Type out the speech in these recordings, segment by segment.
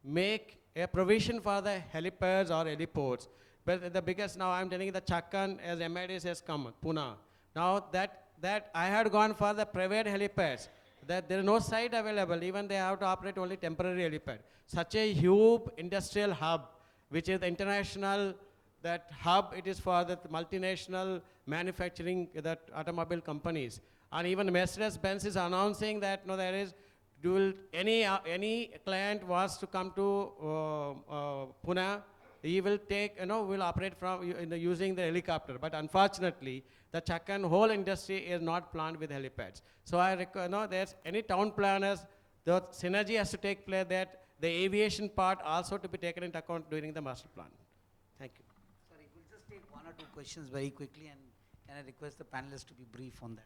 make a provision for the helipads or heliports. But the biggest, now I'm telling you, the Chakkan, as MIDs has come, Pune. Now that I had gone for the private helipads, that there is no site available, even they have to operate only temporary helipad. Such a huge industrial hub, which is the international, that hub, it is for the multinational manufacturing, that automobile companies. And even Mercedes-Benz is announcing that no, there is, any client wants to come to Pune, he will take, will operate from using the helicopter. But unfortunately, the Chakan whole industry is not planned with helipads. So I there's any town planners, the synergy has to take place, that the aviation part also to be taken into account during the master plan. Thank you. Sorry, we'll just take one or two questions very quickly, and can I request the panelists to be brief on that?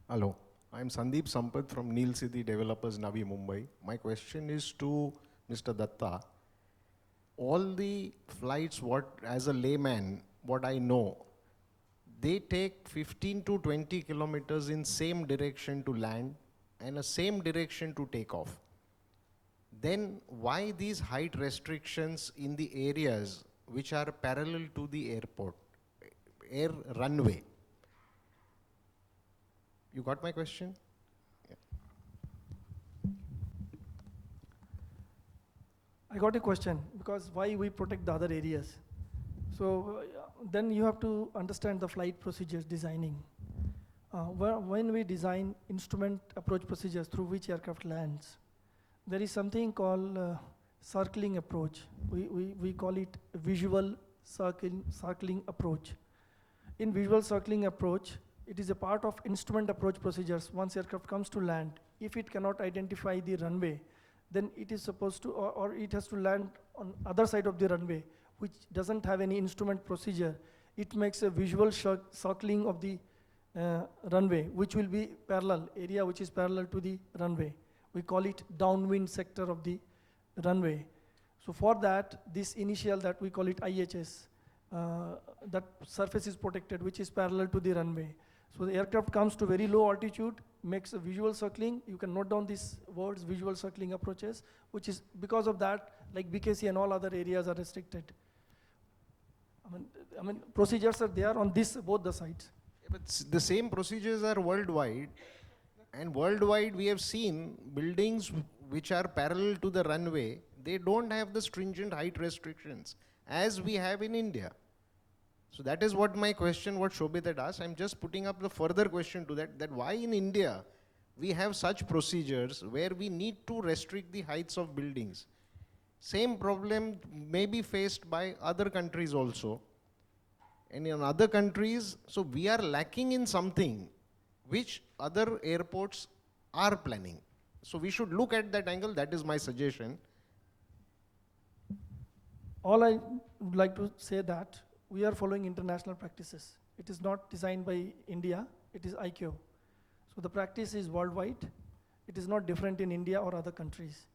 Hello, I'm Sandeep Sampath from Neil City Developers, Navi Mumbai. My question is to Mr. Datta. All the flights, as a layman, what I know, they take 15 to 20 kilometers in same direction to land and a same direction to take off. Then why these height restrictions in the areas which are parallel to the airport, air runway? You got my question? Yeah. I got a question, because why we protect the other areas. So then you have to understand the flight procedures designing. When we design instrument approach procedures through which aircraft lands, there is something called circling approach. We call it visual circling approach. In visual circling approach, it is a part of instrument approach procedures. Once aircraft comes to land, if it cannot identify the runway, then it is supposed to, or it has to land on other side of the runway, which doesn't have any instrument procedure. It makes a visual circling of the runway, which will be parallel, area which is parallel to the runway. We call it downwind sector of the runway. So for that, this initial that we call it IHS, that surface is protected, which is parallel to the runway. So the aircraft comes to very low altitude, makes a visual circling. You can note down these words, visual circling approaches, which is because of that, like BKC and all other areas are restricted. I mean, procedures are there on both the sides. Yeah, but the same procedures are worldwide, and worldwide we have seen buildings which are parallel to the runway, they don't have the stringent height restrictions as we have in India. So that is what my question, what Shobhit had asked. I'm just putting up the further question to that why in India we have such procedures where we need to restrict the heights of buildings. Same problem may be faced by other countries also. And in other countries, so we are lacking in something which other airports are planning. So we should look at that angle, that is my suggestion. All I would like to say that we are following international practices. It is not designed by India, it is I&II. So the practice is worldwide. It is not different in India or other countries.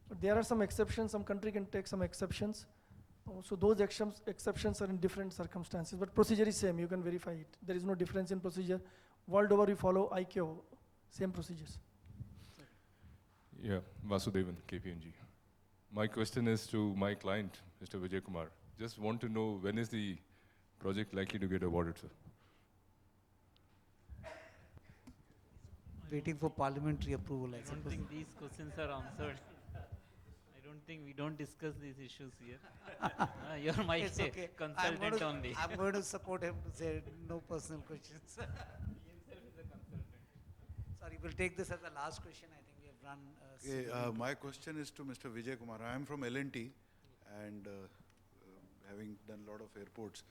But there are some exceptions, some country can take some exceptions. So those exceptions are in different circumstances, but procedure is same, you can verify it. There is no difference in procedure. World over we follow I&II, same procedures. Yeah, Vasudevan, KPMG. My question is to my client, Mr. Vijay Kumar. Just want to know, when is the project likely to get awarded, sir? Waiting for parliamentary approval. I don't think these questions are answered. I don't think we don't discuss these issues here. You're my okay. consultant only. I'm going to support him to say no personal questions. Sorry, we'll take this as the last question. I think we have run. Okay, my question is to Mr. Vijay Kumar. I am from L&T and having done a lot of airports.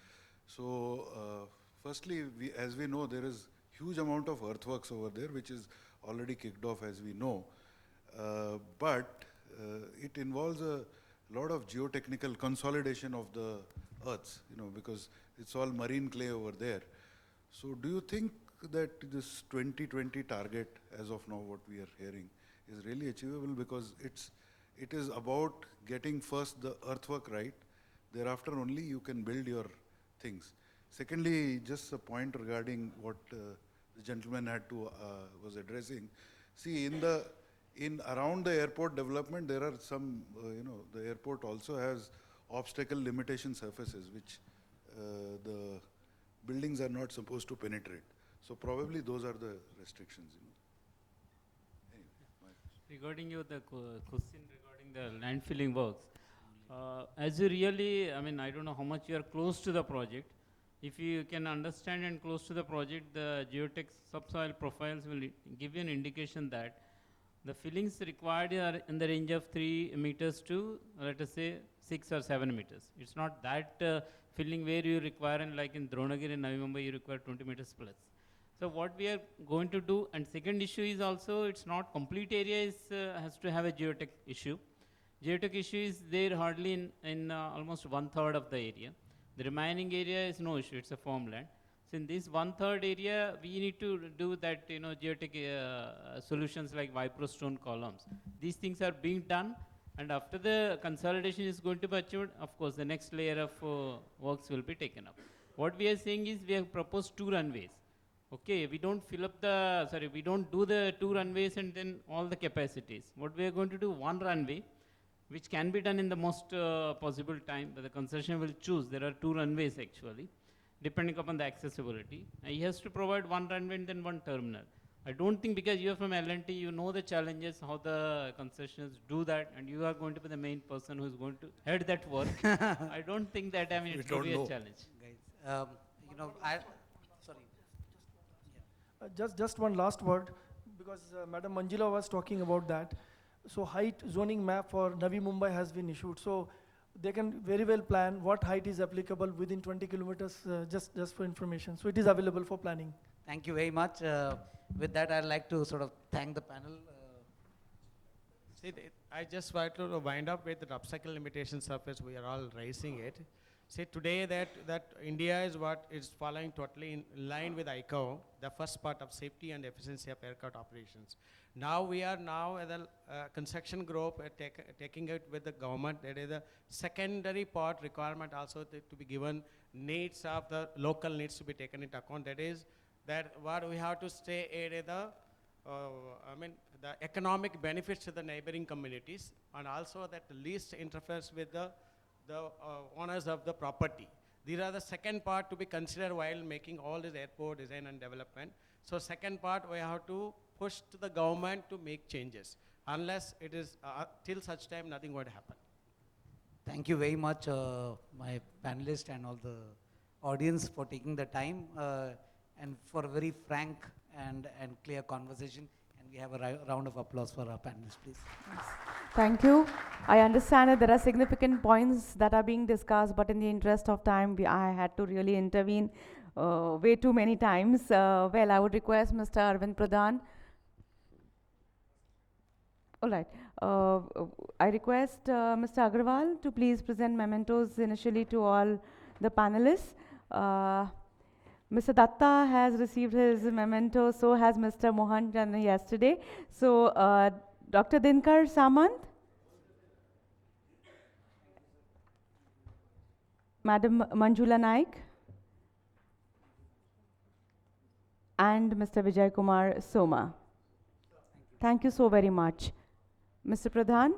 So, firstly, as we know, there is huge amount of earthworks over there, which is already kicked off, as we know. But it involves a lot of geotechnical consolidation of the earths, because it's all marine clay over there. So do you think that this 2020 target, as of now, what we are hearing, is really achievable? Because it is about getting first the earthwork right, thereafter only you can build your things. Secondly, just a point regarding what the gentleman was addressing. See, in around the airport development, there are some, the airport also has obstacle limitation surfaces, which the buildings are not supposed to penetrate. So probably those are the restrictions. Anyway, Regarding the question regarding the land filling works, as you really, I mean, I don't know how much you are close to the project. If you can understand and close to the project, the geotech subsoil profiles will give you an indication that the fillings required are in the range of 3 meters to, let us say, 6 or 7 meters. It's not that filling where you require, and like in Dronagiri and Navi Mumbai, you require 20 meters plus. So what we are going to do, and second issue is also, it's not complete area is, has to have a geotech issue. Geotech issue is there hardly in almost 1/3 of the area. The remaining area is no issue, it's a farmland. So in this 1/3 area, we need to do that, geotech solutions like Viprostone columns. These things are being done, and after the consolidation is going to be achieved, of course, the next layer of works will be taken up. What we are saying is we have proposed 2 runways. Okay, we don't we don't do the 2 runways and then all the capacities. What we are going to do, 1 runway, which can be done in the most possible time, but the concession will choose. There are 2 runways actually, depending upon the accessibility. And he has to provide 1 runway and then 1 terminal. I don't think, because you are from L&T, you know the challenges, how the concessions do that, and you are going to be the main person who is going to head that work. I don't think that, I mean, it will be a challenge. Guys, sorry. Just one last word, because Madam Manjula was talking about that. So height zoning map for Navi Mumbai has been issued. So they can very well plan what height is applicable within 20 kilometers, just for information. So it is available for planning. Thank you very much. With that, I'd like to sort of thank the panel. See, I just want to wind up with the obstacle limitation surface. We are all raising it. See, today that India is what is following totally in line with ICAO, the first part of safety and efficiency of aircraft operations. Now we are as a construction group taking it with the government. That is a secondary part requirement also to be given. Needs of the local needs to be taken into account. That is that what we have to stay at the economic benefits to the neighboring communities, and also that the least interferes with the owners of the property. These are the second part to be considered while making all this airport design and development. So second part, we have to push to the government to make changes. Unless it is, till such time, nothing would happen. Thank you very much, my panelists and all the audience, for taking the time and for a very frank and clear conversation. And we have a round of applause for our panelists, please. Thank you. I understand that there are significant points that are being discussed, but in the interest of time, I had to really intervene way too many times. Well, I would request Mr. Arvind Pradhan. All right. I request Mr. Agarwal to please present mementos initially to all the panelists. Mr. Datta has received his memento, so has Mr. Mohan Chandra yesterday. So, Dr. Dinkar Samant, Madam Manjula Naik, and Mr. Vijay Kumar Soma. Thank you so very much. Mr. Pradhan,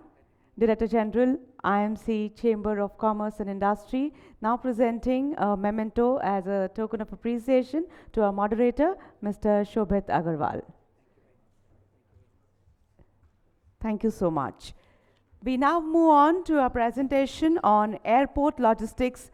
Director General, I&II Chamber of Commerce and Industry, now presenting a memento as a token of appreciation to our moderator, Mr. Shobhit Agarwal. Thank you so much. We now move on to our presentation on airport logistics